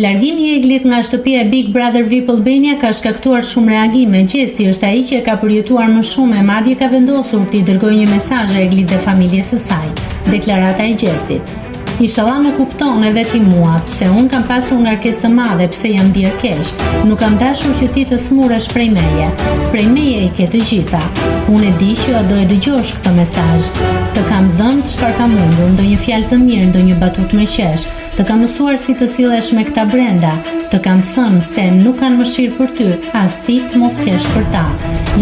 Largimi i Eglit nga shtëpia e Big Brother VIP Albania ka shkaktuar shumë reagime. Gjesti është ai që e ka përjetuar më shumë e madje ka vendosur t'i dërgojë një mesazh Eglit dhe familjes së saj. Deklarata e Gjestit: Inshallah më kupton edhe ti mua, pse unë kam pasur ngarkesë të madhe, pse jam ndier keq. Nuk kam dashur që ti të smuresh prej meje. Prej meje i ke të gjitha. Unë e di që do e dëgjosh këtë mesazh. Të kam dhënë çfarë kam mundur, ndonjë fjalë të mirë, ndonjë batutë me qesh. Të kam mësuar si të sillesh me këta brenda. Të kam thënë se nuk kanë mëshirë për ty, as ti të mos kesh për ta.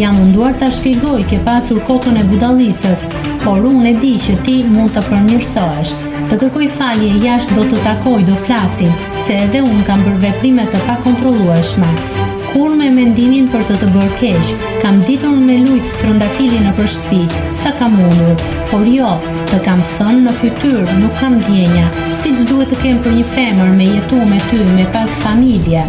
Jam munduar ta shpjegoj ke pasur kokën e budallicës, por unë e di që ti mund të përmirësohesh. Të kërkoj falje jashtë do të takoj, do flasim, se edhe unë kam bërë veprime të pakontrollueshme. Kur me mendimin për të bërë keq, kam ditur me lujt trëndafili në për shtëpi, sa kam mundur, por jo, të kam thënë në fytyrë, nuk kam ndjenja, siç duhet të kem për një femër me jetu me ty, me pas familje.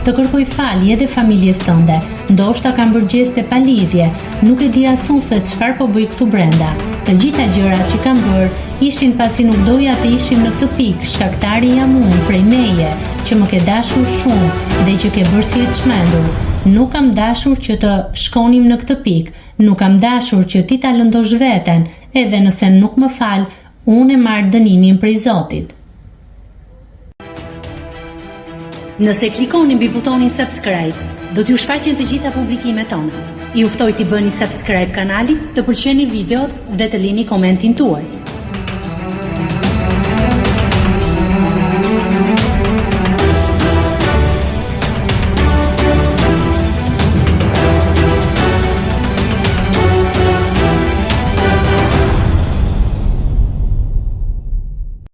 Të kërkoj falje edhe familjes tënde, ndoshta kam bërë gjeste pa lidhje, nuk e di asun se çfarë po bëj këtu brenda. Të gjitha gjërat që kam bërë ishin pasi nuk doja të ishim në këtë pikë, shkaktari jam unë prej meje, që më ke dashur shumë dhe që ke bërë si e çmendur. Nuk kam dashur që të shkonim në këtë pikë, nuk kam dashur që ti ta lëndosh veten, edhe nëse nuk më fal, unë e marr dënimin prej Zotit. Nëse klikoni mbi butonin subscribe, do t'ju shfaqen të gjitha publikimet tona. Ju ftoj t'i bëni subscribe kanalit, të pëlqeni videot dhe të lini komentin tuaj.